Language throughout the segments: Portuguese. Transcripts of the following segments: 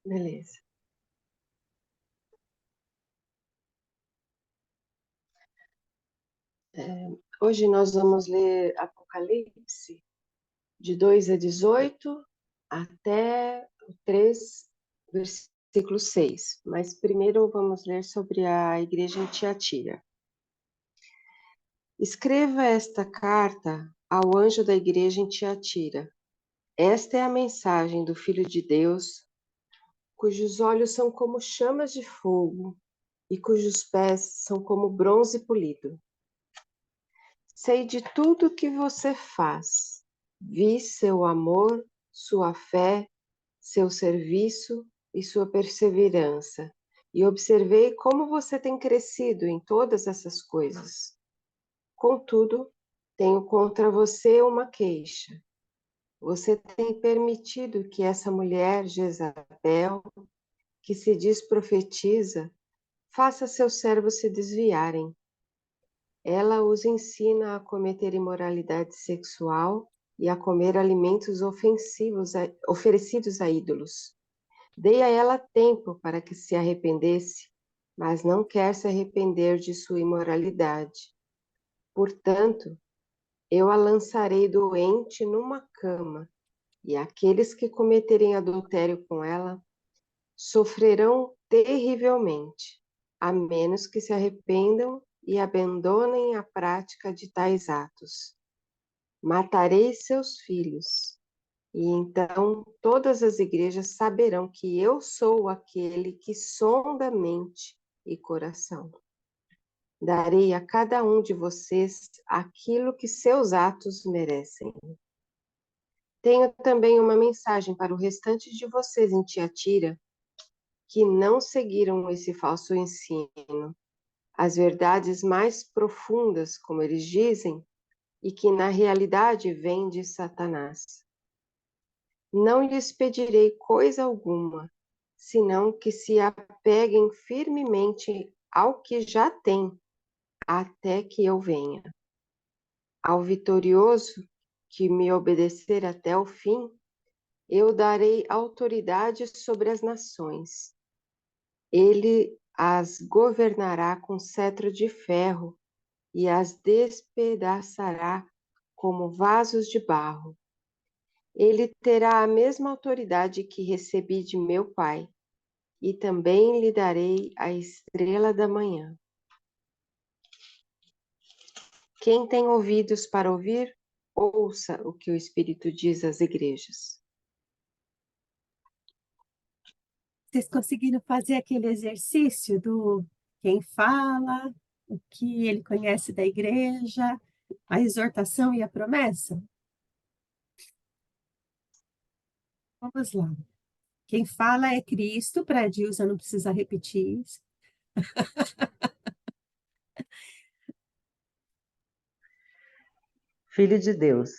Beleza. Hoje nós vamos ler Apocalipse, de 2 a 18, até o 3, versículo 6. Mas primeiro vamos ler sobre a igreja em Tiatira. Escreva esta carta ao anjo da igreja em Tiatira. Esta é a mensagem do Filho de Deus, cujos olhos são como chamas de fogo e cujos pés são como bronze polido. Sei de tudo que você faz. Vi seu amor, sua fé, seu serviço e sua perseverança, e observei como você tem crescido em todas essas coisas. Contudo, tenho contra você uma queixa. Você tem permitido que essa mulher, Jezabel, que se diz profetiza, faça seus servos se desviarem. Ela os ensina a cometer imoralidade sexual e a comer alimentos ofensivos oferecidos a ídolos. Dei a ela tempo para que se arrependesse, mas não quer se arrepender de sua imoralidade. Portanto, eu a lançarei doente numa cama, e aqueles que cometerem adultério com ela sofrerão terrivelmente, a menos que se arrependam e abandonem a prática de tais atos. Matarei seus filhos, e então todas as igrejas saberão que eu sou aquele que sonda mente e coração. Darei a cada um de vocês aquilo que seus atos merecem. Tenho também uma mensagem para o restante de vocês em Tiatira, que não seguiram esse falso ensino, as verdades mais profundas, como eles dizem, e que na realidade vêm de Satanás. Não lhes pedirei coisa alguma, senão que se apeguem firmemente ao que já têm, até que eu venha. Ao vitorioso, que me obedecer até o fim, eu darei autoridade sobre as nações. Ele as governará com cetro de ferro e as despedaçará como vasos de barro. Ele terá a mesma autoridade que recebi de meu Pai, e também lhe darei a estrela da manhã. Quem tem ouvidos para ouvir, ouça o que o Espírito diz às igrejas. Vocês conseguiram fazer aquele exercício do quem fala, o que ele conhece da igreja, a exortação e a promessa? Vamos lá. Quem fala é Cristo, para a Dilsa não precisa repetir isso. Filho de Deus.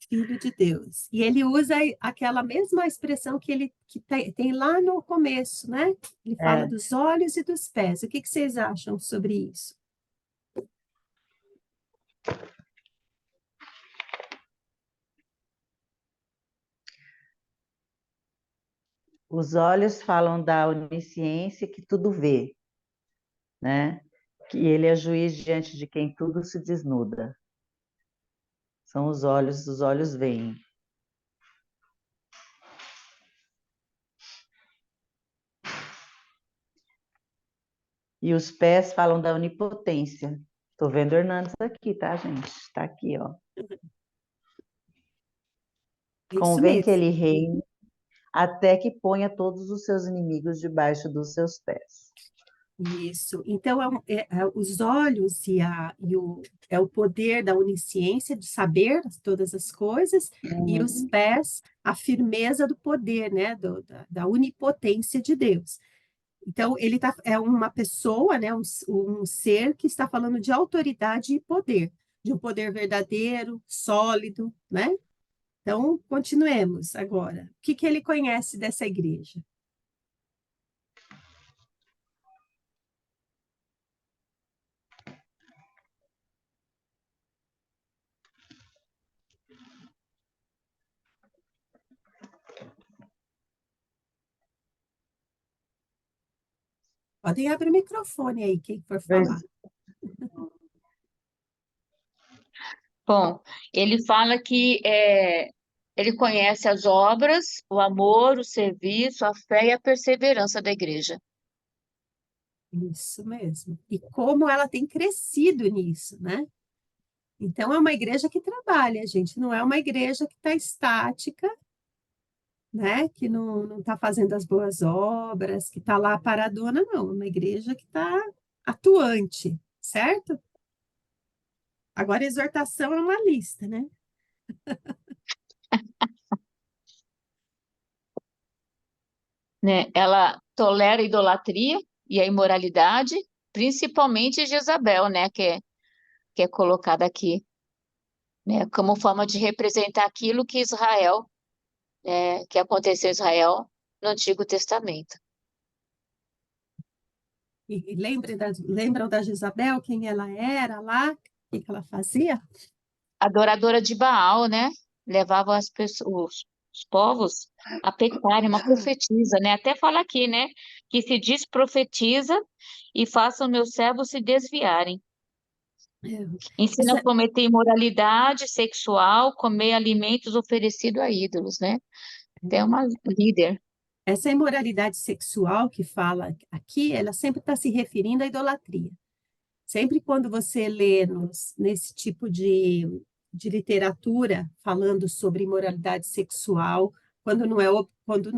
Filho de Deus. E ele usa aquela mesma expressão que ele tem lá no começo, né? Ele fala dos olhos e dos pés. O que vocês acham sobre isso? Os olhos falam da onisciência que tudo vê, né? Que ele é juiz diante de quem tudo se desnuda. São os olhos veem. E os pés falam da onipotência. Estou vendo o Hernandes aqui, tá, gente? Está aqui, ó. Isso Convém que mesmo. ele reine até que ponha todos os seus inimigos debaixo dos seus pés. Isso. Então, os olhos é o poder da onisciência, de saber todas as coisas, e os pés, a firmeza do poder, né? Da onipotência de Deus. Então, é uma pessoa, né? Um ser que está falando de autoridade e poder, de um poder verdadeiro, sólido, né? Então, continuemos agora. O que ele conhece dessa igreja? Podem abrir o microfone aí, quem for falar. Vers- Bom, ele fala que ele conhece as obras, o amor, o serviço, a fé e a perseverança da igreja. Isso mesmo. E como ela tem crescido nisso, né? Então, é uma igreja que trabalha, gente. Não é uma igreja que está estática, né? Que não está fazendo as boas obras, que está lá paradona, não. É uma igreja que está atuante, certo? Agora, a exortação é uma lista, né? Né? Ela tolera a idolatria e a imoralidade, principalmente Jezabel, né? Que é colocada aqui, né? Como forma de representar aquilo que Israel, que aconteceu em Israel no Antigo Testamento. E lembram da Jezabel, quem ela era lá, o que ela fazia? Adoradora de Baal, né? Levava as pessoas, os povos a pecarem, uma profetisa, né? Até fala aqui, né? Que se diz profetiza e façam meus servos se desviarem. Ensina a Essa, cometer imoralidade sexual, comer alimentos oferecidos a ídolos, né? Tem uma líder. essa imoralidade sexual que fala aqui, ela sempre está se referindo à idolatria. Sempre quando você lê nesse tipo de literatura falando sobre imoralidade sexual, quando não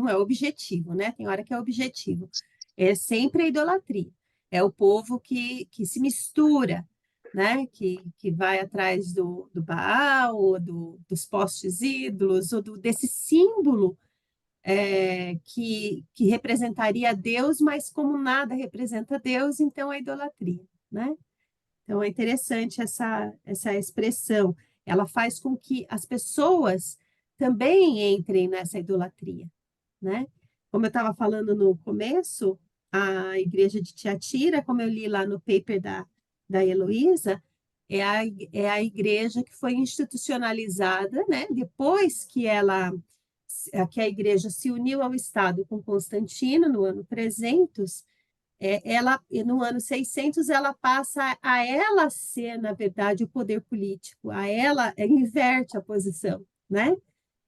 é objetivo, né? Tem hora que é objetivo. É sempre a idolatria. É o povo que se mistura, né? Que vai atrás do Baal, ou dos postes ídolos, ou desse símbolo que representaria Deus, mas como nada representa Deus, então é idolatria, né? Então, é interessante essa expressão. Ela faz com que as pessoas também entrem nessa idolatria, né? Como eu estava falando no começo, a igreja de Tiatira, como eu li lá no paper da Heloísa, é a igreja que foi institucionalizada, né? Depois que a igreja se uniu ao Estado com Constantino, no ano 300, ela, no ano 600, ela passa a ela ser, na verdade, o poder político, a ela inverte a posição, né?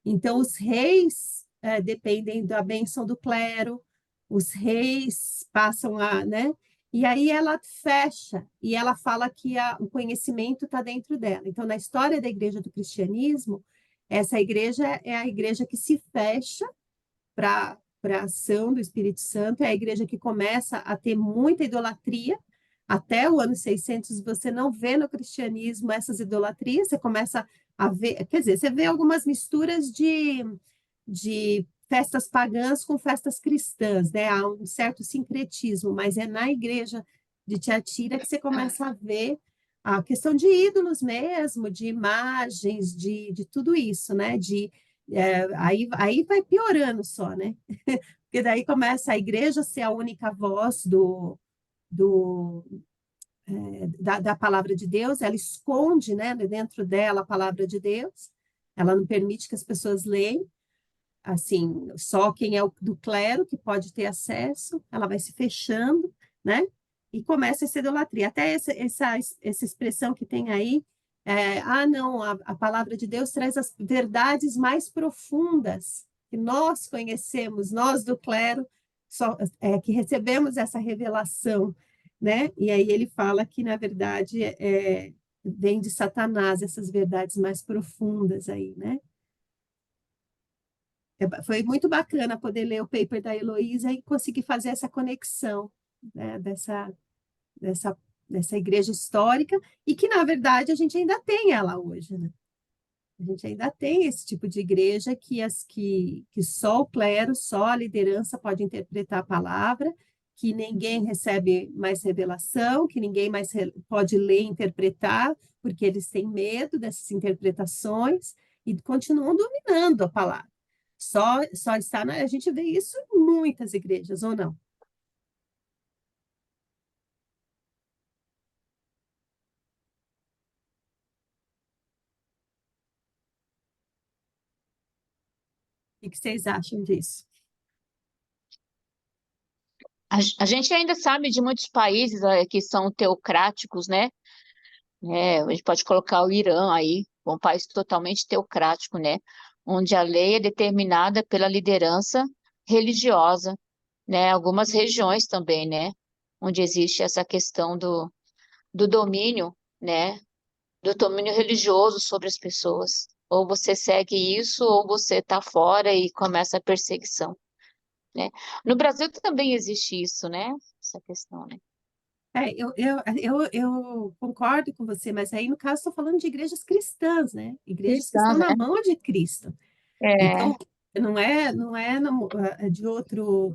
Então, os reis dependem da bênção do clero, os reis passam a, né? E aí ela fecha, e ela fala que o conhecimento está dentro dela. Então, na história da igreja do cristianismo, essa igreja é a igreja que se fecha para a ação do Espírito Santo, é a igreja que começa a ter muita idolatria. Até o ano 600, você não vê no cristianismo essas idolatrias, você começa a ver, quer dizer, você vê algumas misturas de festas pagãs com festas cristãs, né? Há um certo sincretismo, mas é na igreja de Tiatira que você começa a ver a questão de ídolos mesmo, de imagens, de tudo isso, né? Aí vai piorando só, né? Porque daí começa a igreja a ser a única voz do, da palavra de Deus, ela esconde, né, dentro dela a palavra de Deus, ela não permite que as pessoas leiam, assim, só quem é do clero que pode ter acesso, ela vai se fechando, né? E começa essa idolatria. Até essa expressão que tem aí, não, a palavra de Deus traz as verdades mais profundas que nós conhecemos, nós do clero, que recebemos essa revelação, né? E aí ele fala que, na verdade, vem de Satanás essas verdades mais profundas aí, né? Foi muito bacana poder ler o paper da Heloísa e conseguir fazer essa conexão, né, dessa, dessa igreja histórica, e que, na verdade, a gente ainda tem ela hoje, né? A gente ainda tem esse tipo de igreja que só o clero, só a liderança pode interpretar a palavra, que ninguém recebe mais revelação, que ninguém mais pode ler e interpretar, porque eles têm medo dessas interpretações e continuam dominando a palavra. Só está a gente vê isso em muitas igrejas, ou não? O que vocês acham disso? A gente ainda sabe de muitos países que são teocráticos, né? A gente pode colocar o Irã aí, um país totalmente teocrático, né? Onde a lei é determinada pela liderança religiosa, né? Algumas regiões também, né? Onde existe essa questão do domínio, né? Do domínio religioso sobre as pessoas. Ou você segue isso, ou você está fora e começa a perseguição, né? No Brasil também existe isso, né? Essa questão, né? Eu concordo com você, mas aí, no caso, estou falando de igrejas cristãs, né? Igrejas que estão Cristãs, na né? mão de Cristo. É, Então, não é de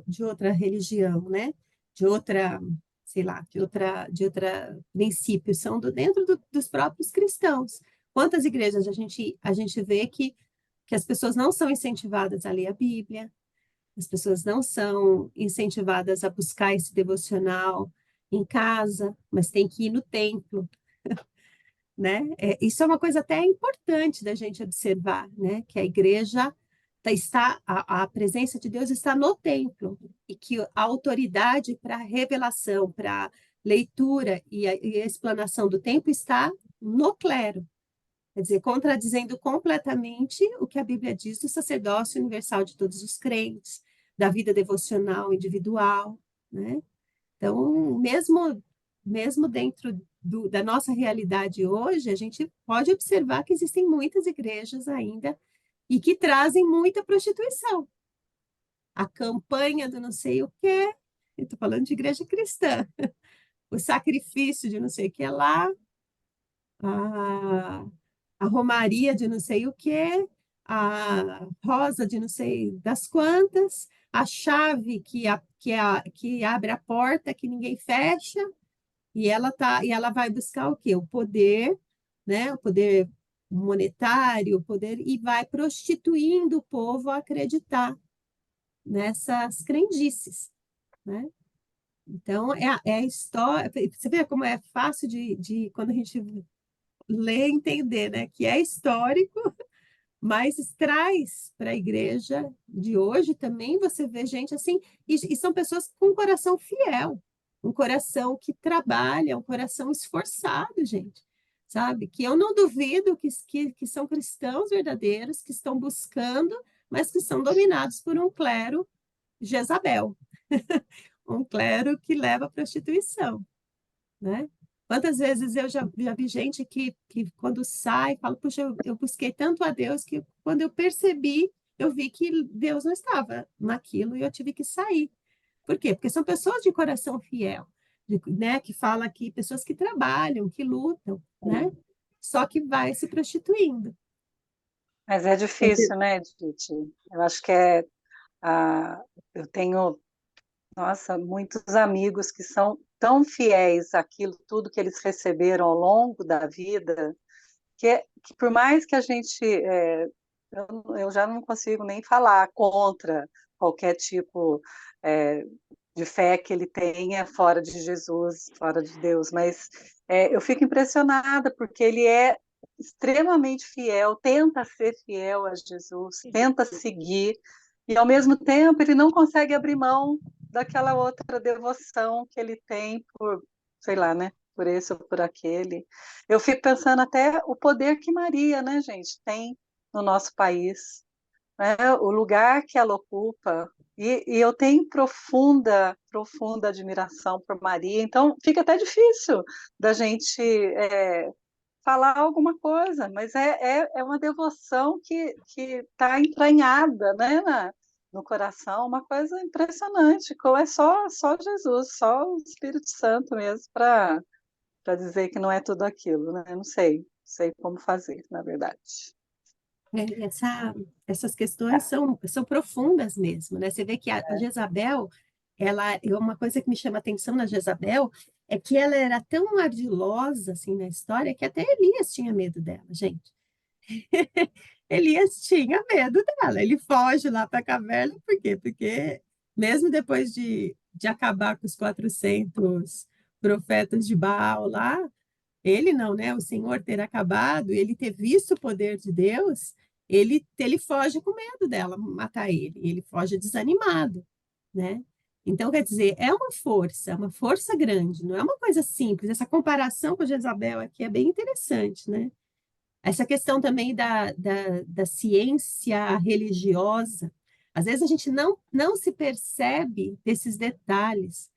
de outra religião, né? De outra, sei lá, de outra princípio, são dentro dos próprios cristãos. Quantas igrejas a gente vê que as pessoas não são incentivadas a ler a Bíblia, as pessoas não são incentivadas a buscar esse devocional em casa, mas tem que ir no templo, né? Isso é uma coisa até importante da gente observar, né? Que a igreja a presença de Deus está no templo e que a autoridade para revelação, para leitura e a explanação do templo está no clero. Quer dizer, contradizendo completamente o que a Bíblia diz do sacerdócio universal de todos os crentes, da vida devocional individual, né? Então, mesmo dentro da nossa realidade hoje, a gente pode observar que existem muitas igrejas ainda e que trazem muita prostituição. A campanha do não sei o quê, eu estou falando de igreja cristã, o sacrifício de não sei o que lá, a, a romaria de não sei o quê, a rosa de não sei das quantas, a chave que abre a porta que ninguém fecha, e ela vai buscar o quê? O poder, né? O poder monetário, o poder, e vai prostituindo o povo a acreditar nessas crendices, né? Então, é a história. Você vê como é fácil quando a gente lê, entender, né? Que é histórico, mas traz para a igreja de hoje também você vê gente assim, e são pessoas com um coração fiel, um coração que trabalha, um coração esforçado, gente, sabe? Que eu não duvido que são cristãos verdadeiros, que estão buscando, mas que são dominados por um clero Jezabel, um clero que leva à prostituição, né? Quantas vezes eu já vi gente que quando sai, fala, puxa, eu busquei tanto a Deus que quando eu percebi, eu vi que Deus não estava naquilo e eu tive que sair. Por quê? Porque são pessoas de coração fiel, né? Que fala aqui, pessoas que trabalham, que lutam, né? Só que vai se prostituindo. Mas é difícil, né, Edith? Eu acho que eu tenho, nossa, muitos amigos que são tão fiéis àquilo tudo que eles receberam ao longo da vida, que por mais que a gente, eu já não consigo nem falar contra qualquer tipo de fé que ele tenha fora de Jesus, fora de Deus, mas eu fico impressionada porque ele é extremamente fiel, tenta ser fiel a Jesus, tenta seguir, e ao mesmo tempo ele não consegue abrir mão daquela outra devoção que ele tem por, sei lá, né, por esse ou por aquele. Eu fico pensando até o poder que Maria, né, gente, tem no nosso país, né, o lugar que ela ocupa, e eu tenho profunda admiração por Maria, então fica até difícil da gente falar alguma coisa, mas é uma devoção que está entranhada, né, no coração, uma coisa impressionante, como é só Jesus, só o Espírito Santo mesmo para dizer que não é tudo aquilo, né? Não sei como fazer, na verdade. Essas questões são profundas mesmo, né? Você vê que a Jezabel, uma coisa que me chama a atenção na Jezabel é que ela era tão ardilosa assim na história que até Elias tinha medo dela, gente. Elias tinha medo dela. Ele foge lá para a caverna, por quê? Porque mesmo depois de acabar com os 400 profetas de Baal lá, ele não, né? O Senhor ter acabado, ele ter visto o poder de Deus, ele foge com medo dela matar ele. Ele foge desanimado, né? Então, quer dizer, é uma força grande, não é uma coisa simples. Essa comparação com Jezabel aqui é bem interessante, né? Essa questão também da ciência religiosa, às vezes a gente não se percebe desses detalhes,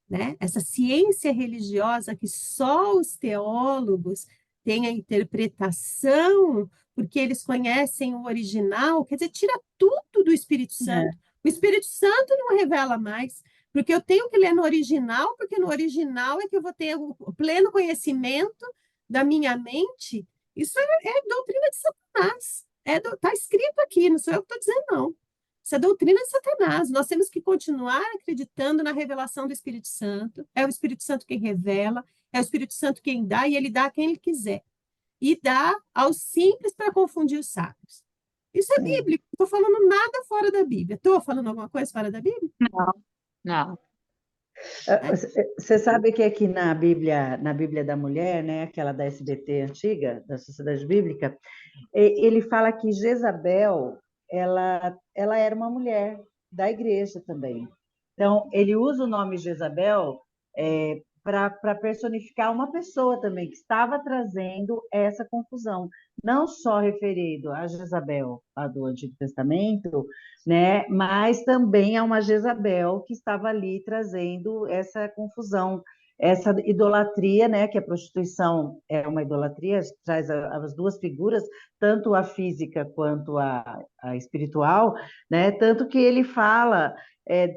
né? Essa ciência religiosa que só os teólogos têm a interpretação, porque eles conhecem o original, quer dizer, tira tudo do Espírito Santo. O Espírito Santo não revela mais, porque eu tenho que ler no original, porque no original é que eu vou ter o pleno conhecimento da minha mente. Isso é doutrina de Satanás. Está escrito aqui, não sou eu que estou dizendo, não. Isso é doutrina de Satanás. Nós temos que continuar acreditando na revelação do Espírito Santo. É o Espírito Santo quem revela, é o Espírito Santo quem dá, e ele dá a quem ele quiser. E dá aos simples para confundir os sábios. Isso é bíblico. Não estou falando nada fora da Bíblia. Estou falando alguma coisa fora da Bíblia? Não, não. Você sabe que aqui na Bíblia da Mulher, né, aquela da SBT antiga, da Sociedade Bíblica, ele fala que Jezabel, ela era uma mulher da igreja também. Então, ele usa o nome Jezabel para personificar uma pessoa também que estava trazendo essa confusão, não só referido a Jezabel, lá do Antigo Testamento, né, mas também a uma Jezabel que estava ali trazendo essa confusão, essa idolatria, né, que a prostituição é uma idolatria, traz as duas figuras, tanto a física quanto a espiritual, né, tanto que ele fala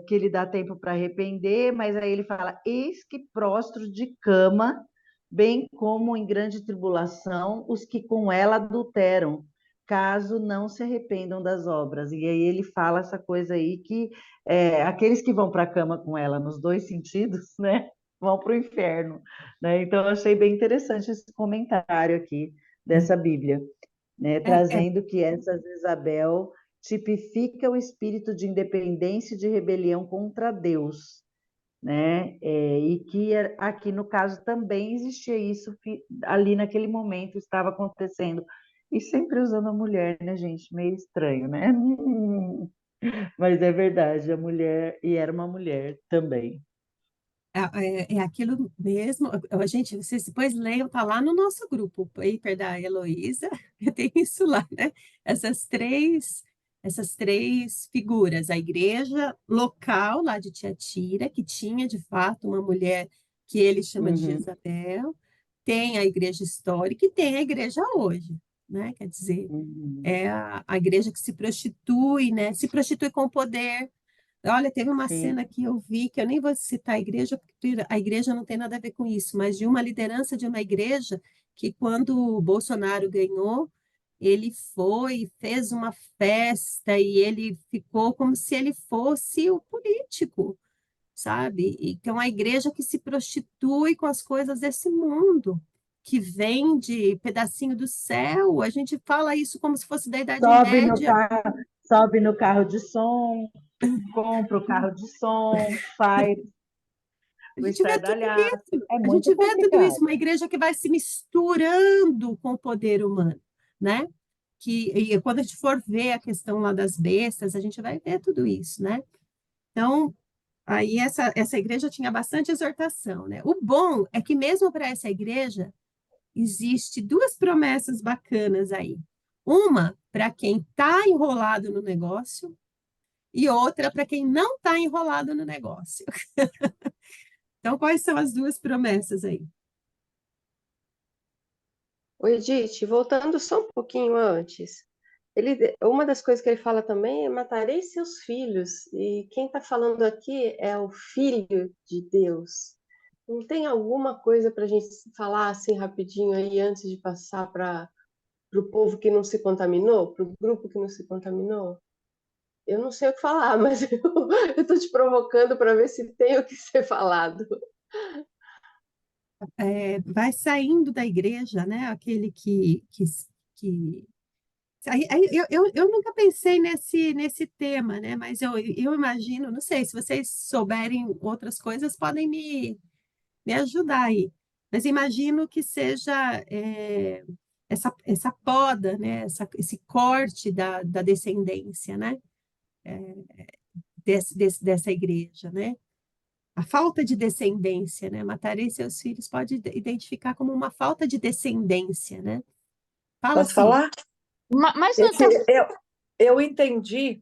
que ele dá tempo para arrepender, mas aí ele fala, eis que prostro de cama, bem como em grande tribulação, os que com ela adulteram, caso não se arrependam das obras. E aí ele fala essa coisa aí que aqueles que vão para a cama com ela nos dois sentidos, né, vão para o inferno. Né? Então, eu achei bem interessante esse comentário aqui dessa Bíblia, né, trazendo que essa Isabel tipifica o espírito de independência e de rebelião contra Deus, né? E que aqui no caso também existia isso ali naquele momento estava acontecendo e sempre usando a mulher, né, gente? Meio estranho, né? Mas é verdade, a mulher e era uma mulher também. É aquilo mesmo. A gente, vocês depois leiam, está lá no nosso grupo, o paper da Heloísa, tem isso lá, né? Essas três figuras, a igreja local lá de Tiatira, que tinha de fato uma mulher que ele chama de Jezabel, tem a igreja histórica e tem a igreja hoje, né? Quer dizer, é a igreja que se prostitui, né? Se prostitui com o poder. Olha, teve uma Sim. cena que eu vi, que eu nem vou citar a igreja, porque a igreja não tem nada a ver com isso, mas de uma liderança de uma igreja que, quando o Bolsonaro ganhou, ele foi, fez uma festa e ele ficou como se ele fosse o político, sabe? Então, a igreja que se prostitui com as coisas desse mundo, que vende pedacinho do céu, a gente fala isso como se fosse da Idade Média. Sobe no carro de som, compra o carro de som, faz A o gente vê tudo estardalhaço. isso, É a gente muito vê tudo isso, complicado. uma igreja que vai se misturando com o poder humano, né? E quando a gente for ver a questão lá das bestas, a gente vai ver tudo isso, né? Então, aí essa igreja tinha bastante exortação, né? O bom é que mesmo para essa igreja, existe duas promessas bacanas aí. Uma para quem está enrolado no negócio e outra para quem não está enrolado no negócio. Então, quais são as duas promessas aí? O Edith, voltando só um pouquinho antes, uma das coisas que ele fala também é matarei seus filhos, e quem está falando aqui é o Filho de Deus. Não tem alguma coisa para a gente falar assim rapidinho aí antes de passar para o povo que não se contaminou, para o grupo que não se contaminou? Eu não sei o que falar, mas eu estou te provocando para ver se tem o que ser falado. Vai saindo da igreja, né? Aquele que... Eu nunca pensei nesse tema, né? Mas eu imagino, não sei, se vocês souberem outras coisas, podem me ajudar aí. Mas imagino que seja essa poda, né? Esse corte da descendência, né? Dessa igreja, né? a falta de descendência, né? Matarei seus filhos pode identificar como uma falta de descendência, né? Fala Posso assim. falar? Mas não está. Eu entendi,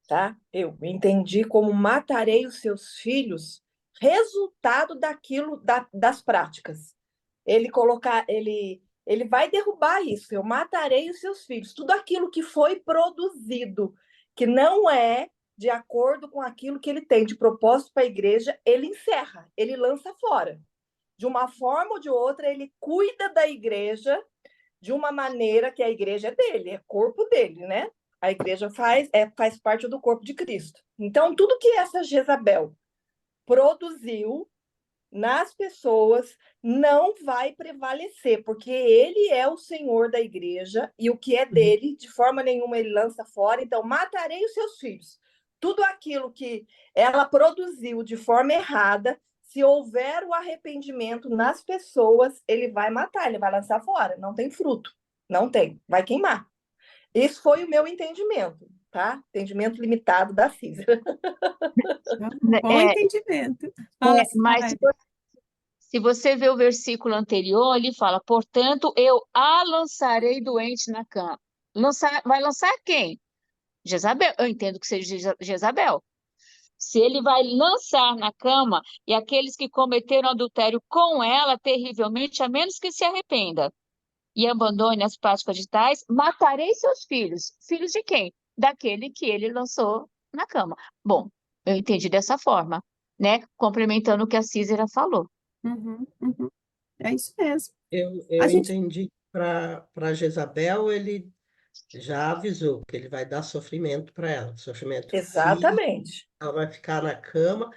tá? Eu entendi como matarei os seus filhos, resultado daquilo, das práticas. Ele vai derrubar isso. Eu matarei os seus filhos. Tudo aquilo que foi produzido, que não é de acordo com aquilo que ele tem de propósito para a igreja, ele encerra, ele lança fora. De uma forma ou de outra, ele cuida da igreja de uma maneira que a igreja é dele, é corpo dele, né? A igreja faz parte do corpo de Cristo. Então, tudo que essa Jezabel produziu nas pessoas não vai prevalecer, porque ele é o Senhor da igreja e o que é dele, de forma nenhuma ele lança fora. Então, matarei os seus filhos. Tudo aquilo que ela produziu de forma errada, se houver o arrependimento nas pessoas, ele vai matar, ele vai lançar fora. Não tem fruto, não tem, vai queimar. Esse foi o meu entendimento, tá? Entendimento limitado da Císera. Bom entendimento. Fala, Mas se você vê o versículo anterior, ele fala: portanto, eu a lançarei doente na cama. Vai lançar quem? Jezabel. Eu entendo que seja Jezabel. Se ele vai lançar na cama, e aqueles que cometeram adultério com ela terrivelmente, a menos que se arrependa e abandone as práticas de tais, matarei seus filhos. Filhos de quem? Daquele que ele lançou na cama. Bom, eu entendi dessa forma, né? Complementando o que a Císera falou. É isso mesmo. Eu entendi para Jezabel, ele já avisou que ele vai dar sofrimento para ela, sofrimento físico, Exatamente. ela vai ficar na cama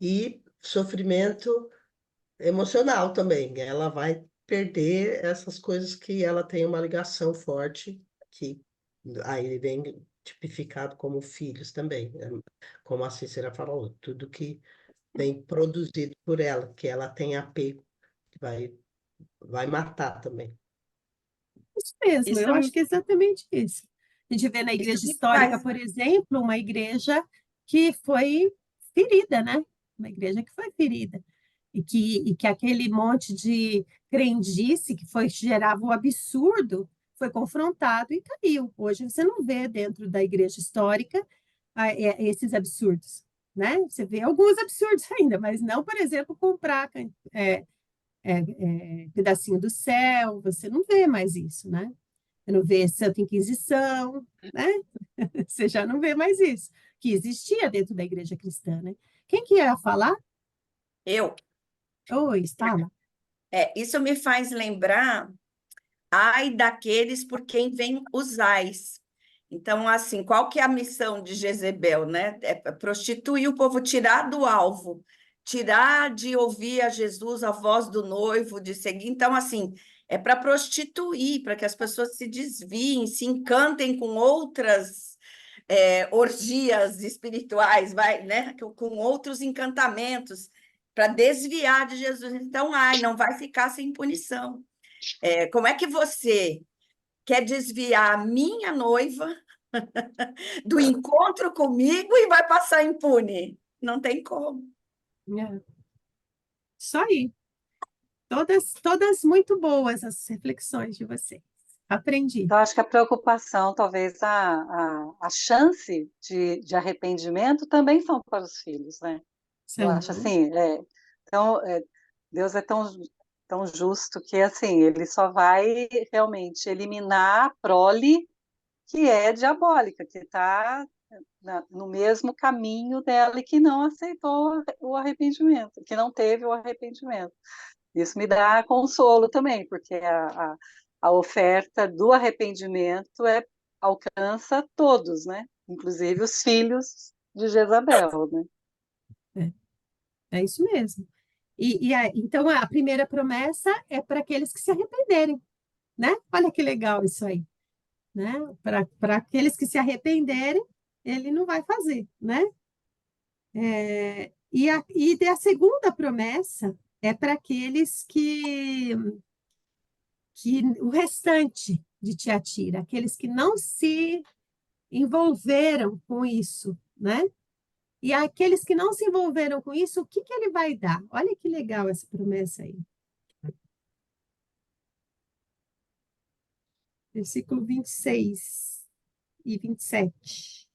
e sofrimento emocional também. Ela vai perder essas coisas que ela tem uma ligação forte, que aí vem tipificado como filhos também, né? Como a Cícera falou, tudo que vem produzido por ela, que ela tem apego, que vai matar também. Isso mesmo, Isso eu me- acho que é exatamente isso. A gente vê na Isso igreja me histórica, faz. por exemplo, uma igreja que foi ferida, né? Uma igreja que foi ferida. E que aquele monte de crendice que gerava um absurdo foi confrontado e caiu. Hoje você não vê dentro da igreja histórica esses absurdos, né? Você vê alguns absurdos ainda, mas não, por exemplo, comprar pedacinho do céu, você não vê mais isso, né? Você não vê Santa Inquisição, né? Você já não vê mais isso, que existia dentro da igreja cristã, né? Quem que ia falar? Eu. Oi, fala. Isso me faz lembrar, ai daqueles por quem vem os ais. Então, assim, qual que é a missão de Jezebel, né? É prostituir o povo, tirar do alvo, tirar de ouvir a Jesus, a voz do noivo, de seguir. Então, assim, é para prostituir, para que as pessoas se desviem, se encantem com outras orgias espirituais, vai, né? Com outros encantamentos, para desviar de Jesus. Então, ai, não vai ficar sem punição. Como é que você quer desviar a minha noiva do encontro comigo e vai passar impune? Não tem como. É. Isso aí. Todas muito boas as reflexões de vocês. Aprendi. Então, acho que a preocupação, talvez a chance de arrependimento também são para os filhos, né? Eu acho assim, então, Deus é tão justo que, assim, ele só vai realmente eliminar a prole que é diabólica, que está no mesmo caminho dela e que não aceitou o arrependimento, que não teve o arrependimento. Isso me dá consolo também, porque a oferta do arrependimento alcança todos, né? Inclusive os filhos de Jezabel, né? É isso mesmo. Então, a primeira promessa é para aqueles que se arrependerem, né? Olha que legal isso aí, né? Para aqueles que se arrependerem, ele não vai fazer, né? E a segunda promessa é para aqueles que o restante de Tiatira, aqueles que não se envolveram com isso, né? E aqueles que não se envolveram com isso, o que que ele vai dar? Olha que legal essa promessa aí. Versículo 26 e 27.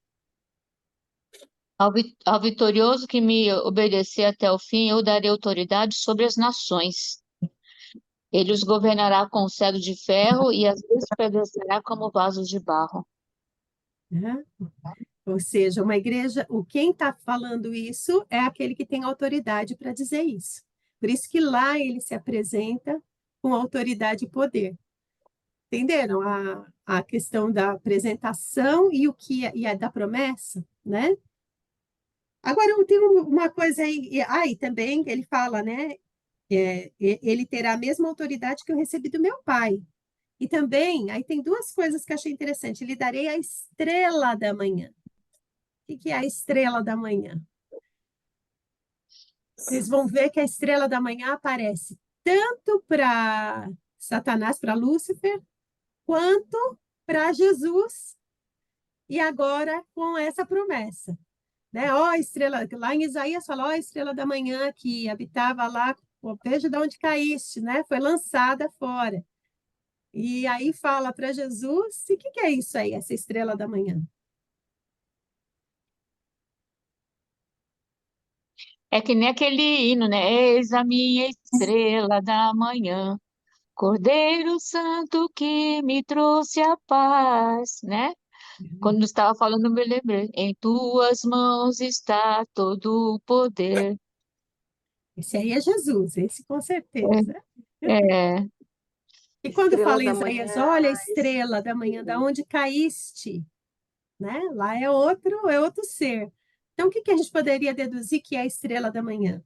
Ao vitorioso que me obedecer até o fim, eu darei autoridade sobre as nações. Ele os governará com cetro de ferro e as resplandecerá como vasos de barro. Né? Ou seja, uma igreja, quem está falando isso é aquele que tem autoridade para dizer isso. Por isso que lá ele se apresenta com autoridade e poder. Entenderam a questão da apresentação e o que e a da promessa, né? Agora, eu tenho uma coisa aí, e também ele fala, né? Ele terá a mesma autoridade que eu recebi do meu pai. E também, aí tem duas coisas que eu achei interessante. Lhe darei a estrela da manhã. O que é a estrela da manhã? Vocês vão ver que a estrela da manhã aparece tanto para Satanás, para Lúcifer, quanto para Jesus, e agora com essa promessa. Né? Ó, a estrela, lá em Isaías fala, ó, a estrela da manhã que habitava lá, ó, veja de onde caíste, né? Foi lançada fora. E aí fala para Jesus, e o que é isso aí, essa estrela da manhã? É que nem aquele hino, né? Eis a minha estrela da manhã, Cordeiro Santo que me trouxe a paz, né? Quando estava falando, eu me lembrei. Em tuas mãos está todo o poder. Esse aí é Jesus, esse com certeza. É, E quando Estrela fala em da Isaías, manhã, olha a estrela da manhã, da onde caíste, né? Lá é outro ser. Então, o que que a gente poderia deduzir que é a estrela da manhã?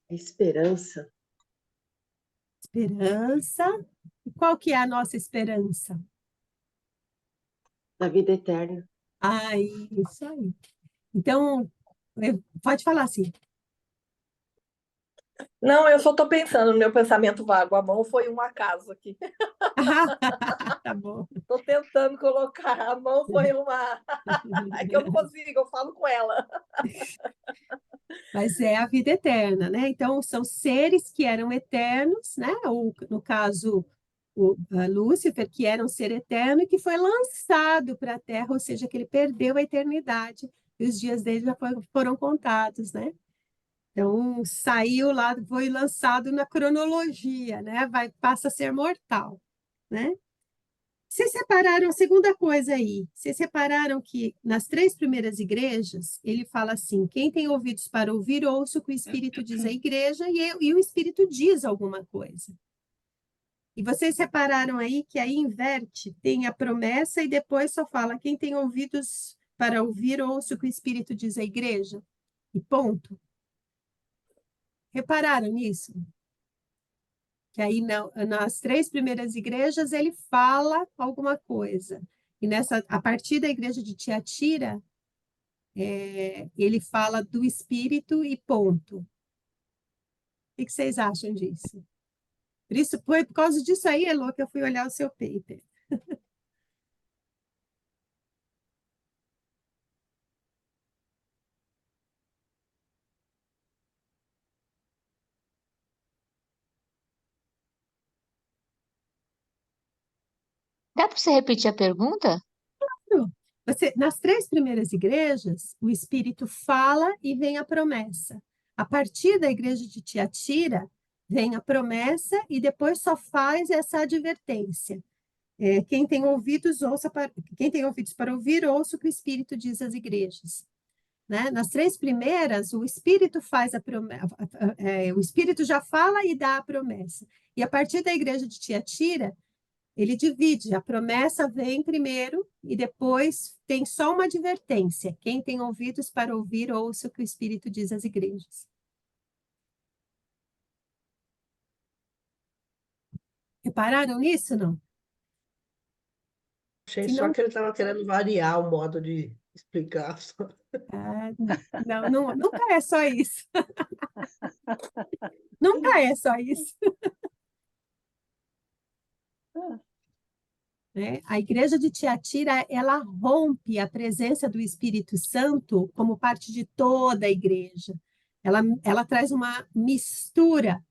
esperança Esperança. E qual que é a nossa esperança? da vida eterna. Ah, isso aí. Então, pode falar assim. Não, eu só estou pensando no meu pensamento vago. A mão foi um acaso aqui. Tá bom. Estou tentando colocar. A mão foi uma. É que eu não consigo, eu falo com ela. Mas é a vida eterna, né? Então, são seres que eram eternos, né? Ou, no caso, Lúcifer, que era um ser eterno e que foi lançado para a Terra, ou seja, que ele perdeu a eternidade e os dias dele já foram contados, né? Então, saiu lá, foi lançado na cronologia, né? Passa a ser mortal, né? Vocês separaram, a segunda coisa aí, vocês separaram que nas três primeiras igrejas, ele fala assim, quem tem ouvidos para ouvir, ouça o que o Espírito diz à igreja, e o Espírito diz alguma coisa. E vocês separaram aí inverte, tem a promessa e depois só fala, quem tem ouvidos para ouvir, ouça o que o Espírito diz à igreja. E ponto. Repararam nisso? Que aí nas três primeiras igrejas ele fala alguma coisa. E a partir da igreja de Tiatira, ele fala do Espírito e ponto. O que vocês acham disso? Foi por causa disso aí, Elô, que eu fui olhar o seu paper. dá para você repetir a pergunta? Nas três primeiras igrejas, o Espírito fala e vem a promessa. A partir da igreja de Tiatira, vem a promessa e depois só faz essa advertência. Quem tem ouvidos, quem tem ouvidos para ouvir, ouça o que o Espírito diz às igrejas. Né? Nas três primeiras, o Espírito faz a promessa, o Espírito já fala e dá a promessa. E a partir da igreja de Tiatira, ele divide, a promessa vem primeiro e depois tem só uma advertência. Quem tem ouvidos para ouvir, ouça o que o Espírito diz às igrejas. Repararam nisso, não? Achei Se só não, que ele estava querendo variar o modo de explicar. nunca é só isso. Nunca é só isso. né? A igreja de Tiatira, ela rompe a presença do Espírito Santo como parte de toda a igreja. Ela traz uma mistura.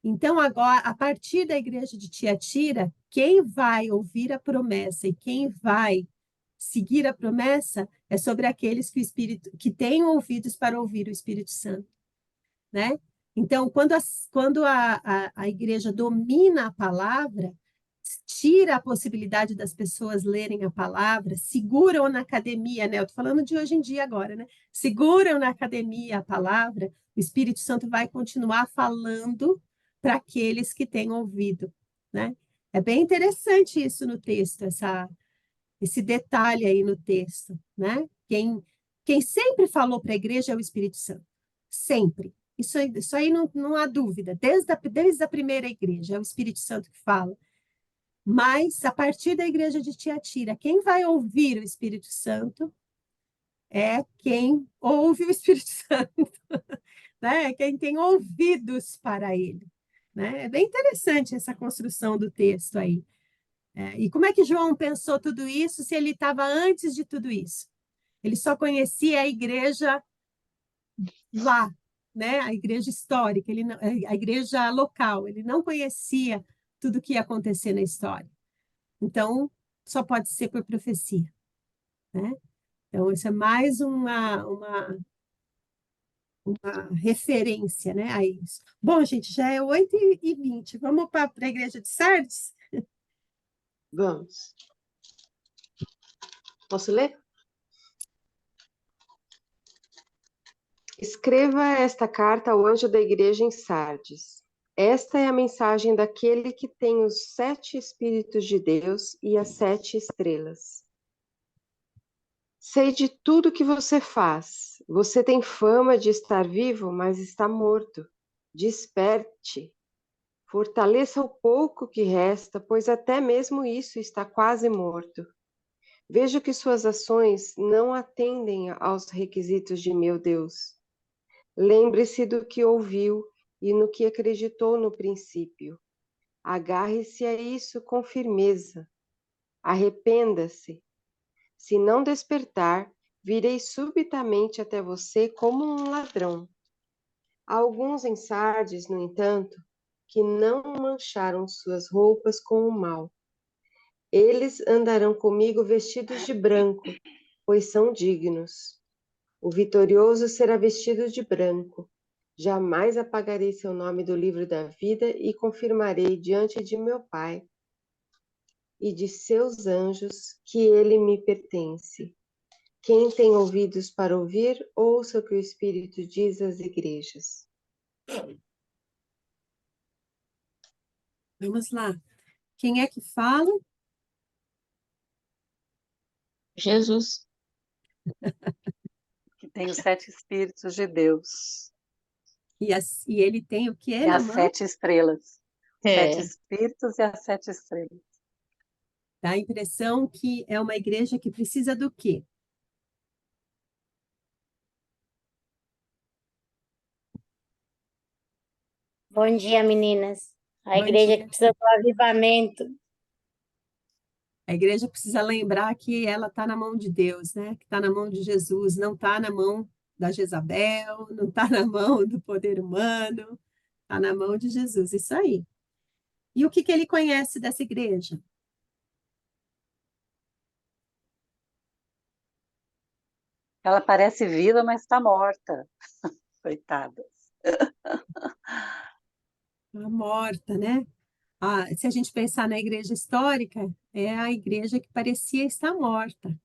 Então, agora, a partir da igreja de Tiatira, quem vai ouvir a promessa e quem vai seguir a promessa é sobre aqueles que o Espírito, que têm ouvidos para ouvir o Espírito Santo, né? Então, quando a igreja domina a palavra, tira a possibilidade das pessoas lerem a palavra, seguram na academia, né? Eu estou falando de hoje em dia agora, né? Seguram na academia a palavra, o Espírito Santo vai continuar falando para aqueles que têm ouvido, né? É bem interessante isso no texto, esse detalhe aí no texto, né? Quem sempre falou para a igreja é o Espírito Santo, sempre. Isso aí não há dúvida, desde a primeira igreja, é o Espírito Santo que fala. Mas, a partir da igreja de Tiatira, quem vai ouvir o Espírito Santo é quem ouve o Espírito Santo, né? Quem tem ouvidos para ele. Né? É bem interessante essa construção do texto aí. E como é que João pensou tudo isso se ele estava antes de tudo isso? Ele só conhecia a igreja lá, né? A igreja histórica, a igreja local. Ele não conhecia tudo o que ia acontecer na história. Então, só pode ser por profecia, né? Então, isso é mais uma referência, né, a isso. Bom, gente, já é 8h20. Vamos para a igreja de Sardes? Vamos. Posso ler? Escreva esta carta ao anjo da igreja em Sardes. Esta é a mensagem daquele que tem os 7 Espíritos de Deus e as 7 estrelas. Sei de tudo que você faz. Você tem fama de estar vivo, mas está morto. Desperte. Fortaleça o pouco que resta, pois até mesmo isso está quase morto. Vejo que suas ações não atendem aos requisitos de meu Deus. Lembre-se do que ouviu e no que acreditou no princípio. Agarre-se a isso com firmeza. Arrependa-se. Se não despertar, virei subitamente até você como um ladrão. Há alguns em Sardes, no entanto, que não mancharam suas roupas com o mal. Eles andarão comigo vestidos de branco, pois são dignos. O vitorioso será vestido de branco. Jamais apagarei seu nome do livro da vida e confirmarei diante de meu Pai e de seus anjos que ele me pertence. Quem tem ouvidos para ouvir, ouça o que o Espírito diz às igrejas. Vamos lá. Quem é que fala? Jesus. Que tem os 7 Espíritos de Deus E ele tem o que e na as mão? 7 estrelas. 7 É, Espíritos e as 7 estrelas. Dá a impressão que é uma igreja que precisa do quê? Bom dia, meninas. A Bom igreja que dia. precisa do avivamento. A igreja precisa lembrar que ela está na mão de Deus, né? Que está na mão de Jesus, não está na mão da Jezabel, não está na mão do poder humano, está na mão de Jesus. Isso aí. E o que ele conhece dessa igreja? Ela parece viva, mas está morta. Coitada. A morta, né? Se a gente pensar na igreja histórica, é a igreja que parecia estar morta,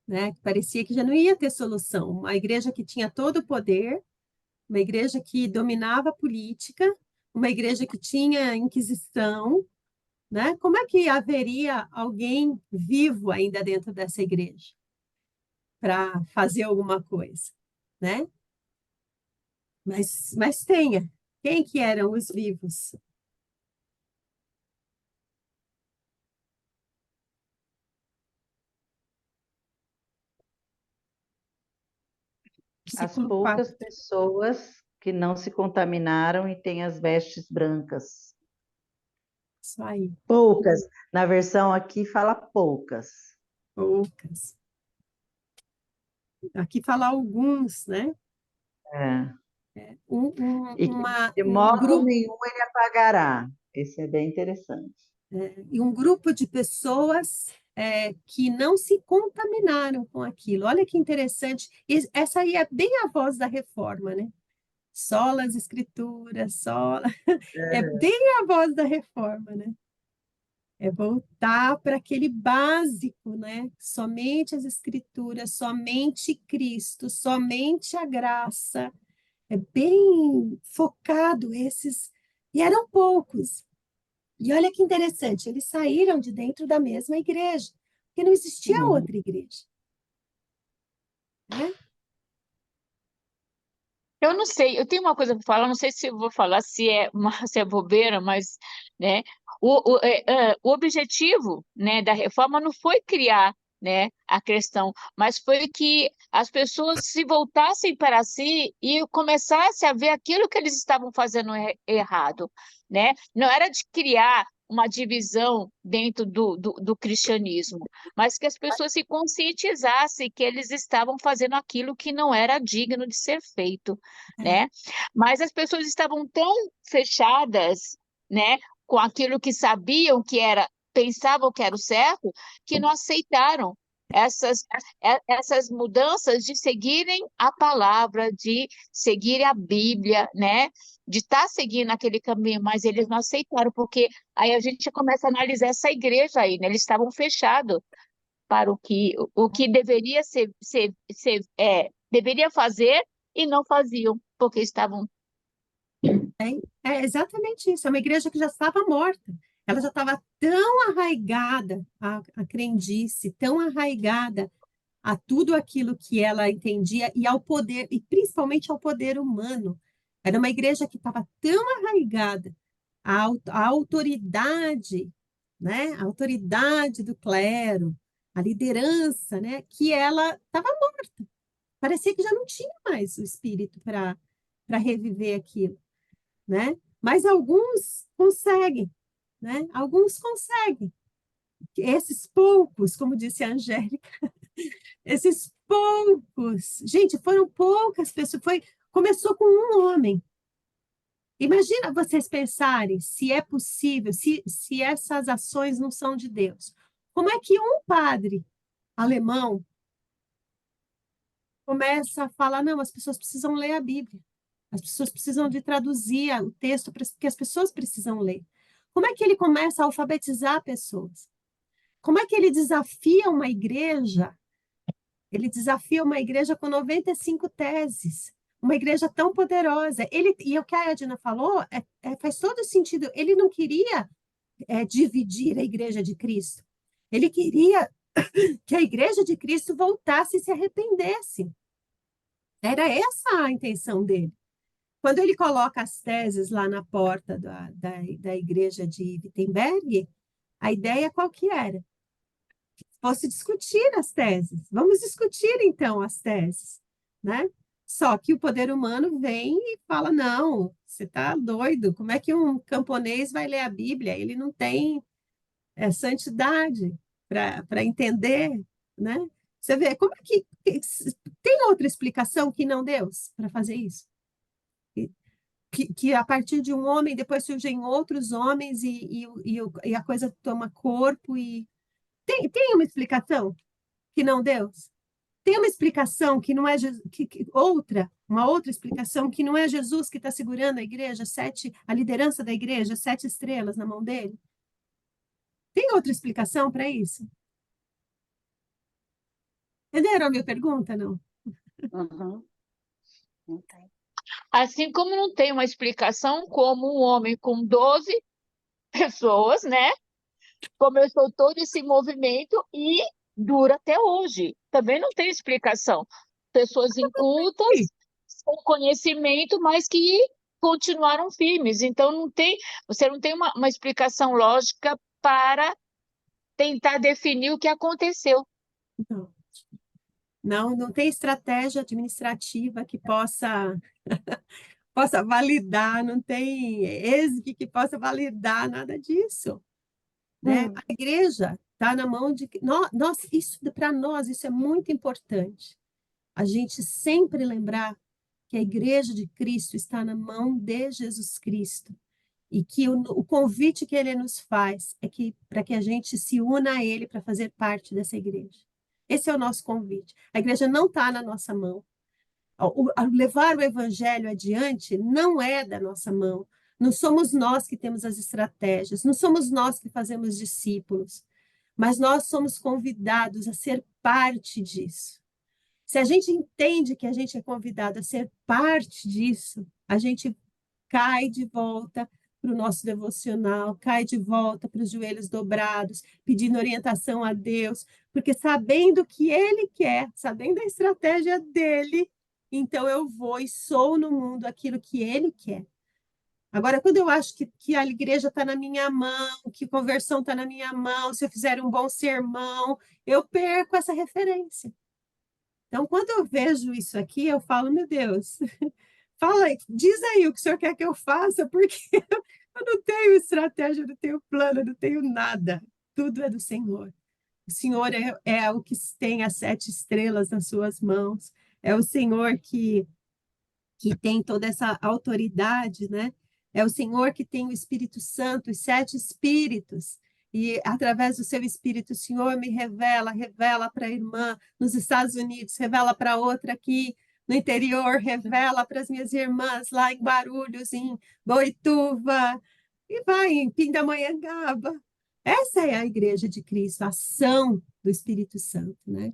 né? Que parecia que já não ia ter solução. Uma igreja que tinha todo o poder, uma igreja que dominava a política, uma igreja que tinha inquisição, né? Como é que haveria alguém vivo ainda dentro dessa igreja para fazer alguma coisa, né? Mas tenha. Quem que eram os vivos? As Versículo poucas 4. pessoas que não se contaminaram e têm as vestes brancas. Isso aí, Poucas. Na versão aqui fala poucas. poucas. Aqui fala alguns, né? É. E que de Um modo grupo, nenhum ele apagará. Esse é bem interessante. e um grupo de pessoas que não se contaminaram com aquilo. Olha que interessante. Essa aí é bem a voz da reforma, né? Sola as escrituras, sola. É bem a voz da reforma, né? É voltar para aquele básico, né? Somente as escrituras, somente Cristo, somente a graça. É bem focado esses. E eram poucos. E olha que interessante, eles saíram de dentro da mesma igreja, porque não existia Uhum. outra igreja, né? Eu não sei, eu tenho uma coisa para falar, não sei se eu vou falar se é bobeira, mas, né, o objetivo, né, da reforma não foi criar, né, a questão, mas foi que as pessoas se voltassem para si e começassem a ver aquilo que eles estavam fazendo errado, né? Não era de criar uma divisão dentro do cristianismo, mas que as pessoas se conscientizassem que eles estavam fazendo aquilo que não era digno de ser feito, né? Mas as pessoas estavam tão fechadas, né, com aquilo que sabiam que era, pensavam que era o certo, que não aceitaram essas mudanças de seguirem a palavra, de seguirem a Bíblia, né? De estar seguindo aquele caminho, mas eles não aceitaram, porque aí a gente começa a analisar essa igreja aí, né? Eles estavam fechados para o que deveria deveria fazer e não faziam, porque estavam. É exatamente isso. É uma igreja que já estava morta. Ela já estava tão arraigada à crendice, tão arraigada a tudo aquilo que ela entendia e ao poder, e principalmente ao poder humano. Era uma igreja que estava tão arraigada à autoridade, né? A autoridade do clero, a liderança, né? Que ela estava morta. Parecia que já não tinha mais o espírito para reviver aquilo, né? Mas alguns conseguem, né? Alguns conseguem. Esses poucos, como disse a Angélica, esses poucos, gente, foram poucas pessoas, começou com um homem. Imagina vocês pensarem se é possível, se essas ações não são de Deus. Como é que um padre alemão começa a falar, não, as pessoas precisam ler a Bíblia. As pessoas precisam de traduzir o texto que as pessoas precisam ler. Como é que ele começa a alfabetizar pessoas? Como é que ele desafia uma igreja? Ele desafia uma igreja com 95 teses, uma igreja tão poderosa. E o que a Edna falou faz todo sentido. Ele não queria dividir a igreja de Cristo. Ele queria que a igreja de Cristo voltasse e se arrependesse. Era essa a intenção dele. Quando ele coloca as teses lá na porta da igreja de Wittenberg, a ideia qual que era? Fosse discutir as teses. Vamos discutir, então, as teses, né? Só que o poder humano vem e fala, não, você está doido, como é que um camponês vai ler a Bíblia? Ele não tem santidade para entender, né? Você vê, como é que tem outra explicação que não Deus para fazer isso? Que a partir de um homem, depois surgem outros homens e a coisa toma corpo e tem uma explicação que não Deus? Tem uma explicação que não é uma outra explicação que não é Jesus que está segurando a igreja, a liderança da igreja, 7 estrelas na mão dele? Tem outra explicação para isso? Entenderam a minha pergunta, não? Uhum. Não tem. Assim como não tem uma explicação como um homem com 12 pessoas, né? Começou todo esse movimento e dura até hoje. Também não tem explicação. Pessoas incultas, com conhecimento, mas que continuaram firmes. Então, você não tem uma explicação lógica para tentar definir o que aconteceu. Não tem estratégia administrativa que possa possa validar, não tem ESG que possa validar nada disso, né? A igreja está na mão de nós, isso para nós isso é muito importante. A gente sempre lembrar que a igreja de Cristo está na mão de Jesus Cristo e que o convite que ele nos faz é que para que a gente se una a ele para fazer parte dessa igreja. Esse é o nosso convite. A igreja não está na nossa mão. Levar o evangelho adiante não é da nossa mão. Não somos nós que temos as estratégias, não somos nós que fazemos discípulos, mas nós somos convidados a ser parte disso. Se a gente entende que a gente é convidado a ser parte disso, a gente cai de volta para o nosso devocional, cai de volta para os joelhos dobrados, pedindo orientação a Deus, porque sabendo o que Ele quer, sabendo a estratégia dele, então eu vou e sou no mundo aquilo que Ele quer. Agora, quando eu acho que a igreja está na minha mão, que conversão está na minha mão, se eu fizer um bom sermão, eu perco essa referência. Então, quando eu vejo isso aqui, eu falo, meu Deus, fala, diz aí o que o senhor quer que eu faça, porque eu não tenho estratégia, eu não tenho plano, eu não tenho nada. Tudo é do Senhor. O Senhor é o que tem as 7 estrelas nas suas mãos. É o Senhor que tem toda essa autoridade, né? É o Senhor que tem o Espírito Santo, os 7 Espíritos. E através do seu Espírito, o Senhor me revela para a irmã nos Estados Unidos, revela para outra aqui no interior, revela para as minhas irmãs lá em Guarulhos, em Boituva, e vai em Pindamonhangaba. Essa é a Igreja de Cristo, a ação do Espírito Santo, né?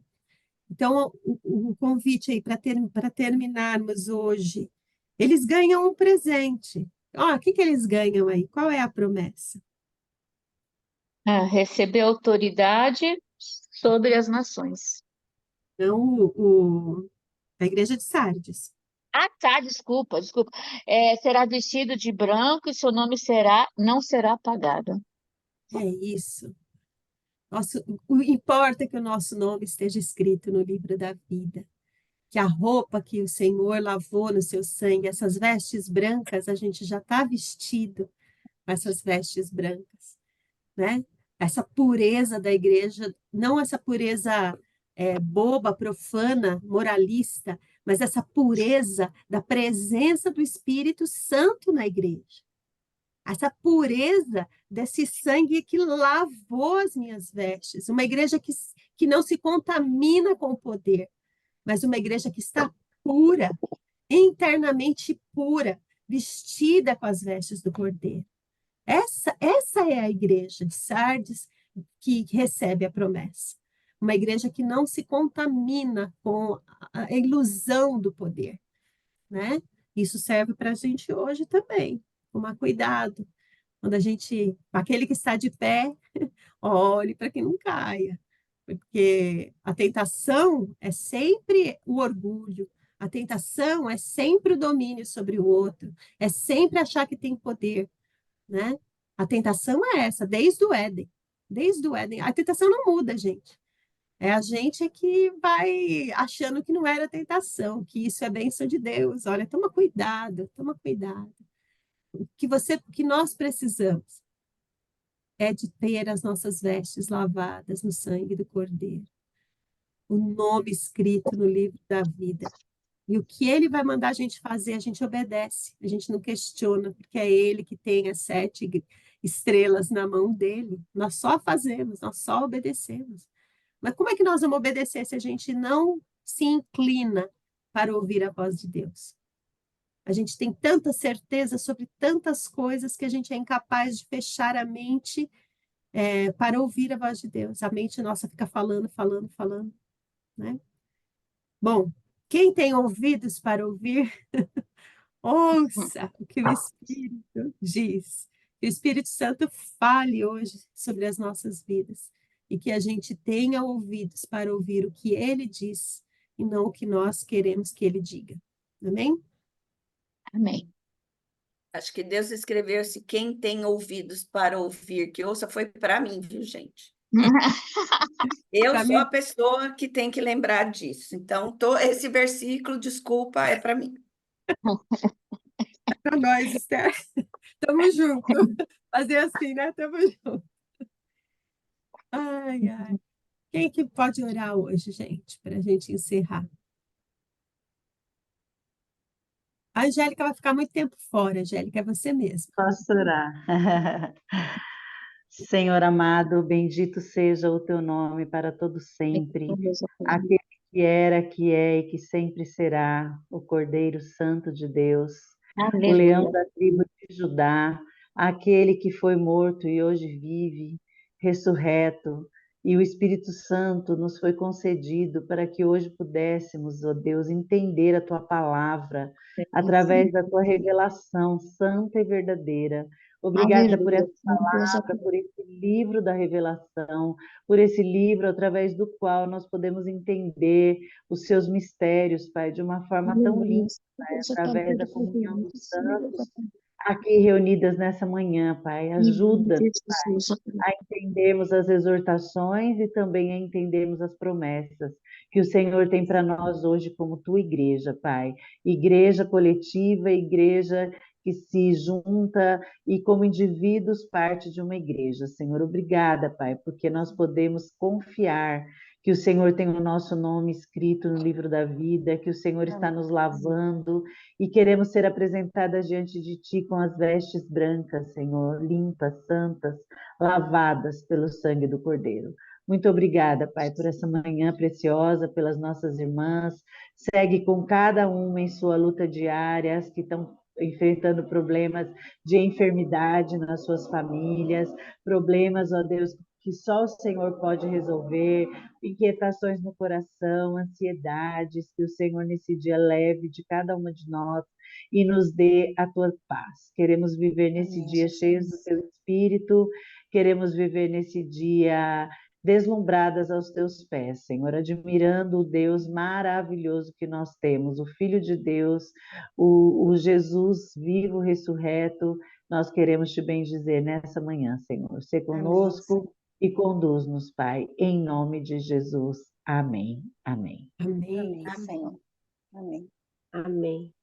Então, o convite aí para terminarmos hoje, eles ganham um presente. O que eles ganham aí? Qual é a promessa? Receber autoridade sobre as nações. Então, a igreja de Sardes. Tá, desculpa. Será vestido de branco e seu nome não será apagado. É isso. Importa que o nosso nome esteja escrito no livro da vida. Que a roupa que o Senhor lavou no seu sangue, essas vestes brancas, a gente já está vestido com essas vestes brancas, né? Essa pureza da igreja, não essa pureza boba, profana, moralista, mas essa pureza da presença do Espírito Santo na igreja. Essa pureza desse sangue que lavou as minhas vestes. Uma igreja que não se contamina com o poder, mas uma igreja que está pura, internamente pura, vestida com as vestes do Cordeiro. Essa é a igreja de Sardes que recebe a promessa. Uma igreja que não se contamina com a ilusão do poder, né? Isso serve para a gente hoje também. Tomar cuidado. Quando aquele que está de pé, olhe para que não caia. Porque a tentação é sempre o orgulho, a tentação é sempre o domínio sobre o outro, é sempre achar que tem poder, né? A tentação é essa, desde o Éden. Desde o Éden. A tentação não muda, gente. É a gente que vai achando que não era tentação, que isso é bênção de Deus. Olha, toma cuidado, toma cuidado. O que nós precisamos é de ter as nossas vestes lavadas no sangue do Cordeiro, o nome escrito no livro da vida. E o que ele vai mandar a gente fazer, a gente obedece, a gente não questiona, porque é ele que tem as 7 estrelas na mão dele. Nós só fazemos, nós só obedecemos. Mas como é que nós vamos obedecer se a gente não se inclina para ouvir a voz de Deus? A gente tem tanta certeza sobre tantas coisas que a gente é incapaz de fechar a mente para ouvir a voz de Deus. A mente nossa fica falando, né? Bom, quem tem ouvidos para ouvir, ouça o que o Espírito diz. Que o Espírito Santo fale hoje sobre as nossas vidas e que a gente tenha ouvidos para ouvir o que ele diz e não o que nós queremos que ele diga. Amém? Amém. Acho que Deus escreveu: se quem tem ouvidos para ouvir, que ouça, foi para mim, viu, gente? Eu sou a pessoa que tem que lembrar disso. Então, esse versículo, desculpa, é para mim. Para nós, Esther. Tamo junto. Fazer assim, né? Tamo junto. Ai, ai. Quem que pode orar hoje, gente, para a gente encerrar? A Angélica vai ficar muito tempo fora, Angélica, é você mesma. Posso orar. Senhor amado, bendito seja o teu nome para todo sempre. Aquele que era, que é e que sempre será, o Cordeiro Santo de Deus, o leão Aleluia. da tribo de Judá, aquele que foi morto e hoje vive, ressurreto, e o Espírito Santo nos foi concedido para que hoje pudéssemos, ó Deus, entender a tua palavra através da tua revelação santa e verdadeira. Obrigada por Aleluia. essa palavra, por esse livro da revelação, por esse livro através do qual nós podemos entender os seus mistérios, Pai, de uma forma tão linda, Pai, através da comunhão dos santos, aqui reunidas nessa manhã, Pai. Ajuda-nos a entendermos as exortações e também a entendermos as promessas que o Senhor tem para nós hoje como tua igreja, Pai. Igreja coletiva, igreja que se junta e como indivíduos parte de uma igreja. Senhor, obrigada, Pai, porque nós podemos confiar que o Senhor tem o nosso nome escrito no livro da vida, que o Senhor está nos lavando e queremos ser apresentadas diante de Ti com as vestes brancas, Senhor, limpas, santas, lavadas pelo sangue do Cordeiro. Muito obrigada, Pai, por essa manhã preciosa, pelas nossas irmãs. Segue com cada uma em sua luta diária, as que estão enfrentando problemas de enfermidade nas suas famílias, problemas, ó Deus, que só o Senhor pode resolver, inquietações no coração, ansiedades, que o Senhor nesse dia leve de cada uma de nós e nos dê a tua paz. Queremos viver nesse dia cheios do teu Espírito, queremos viver nesse dia deslumbradas aos teus pés, Senhor, admirando o Deus maravilhoso que nós temos, o Filho de Deus, o Jesus vivo, ressurreto. Nós queremos te bendizer nessa manhã, Senhor. Sê conosco e conduz-nos, Pai, em nome de Jesus. Amém. Amém. Amém. Amém, Senhor. Amém. Amém.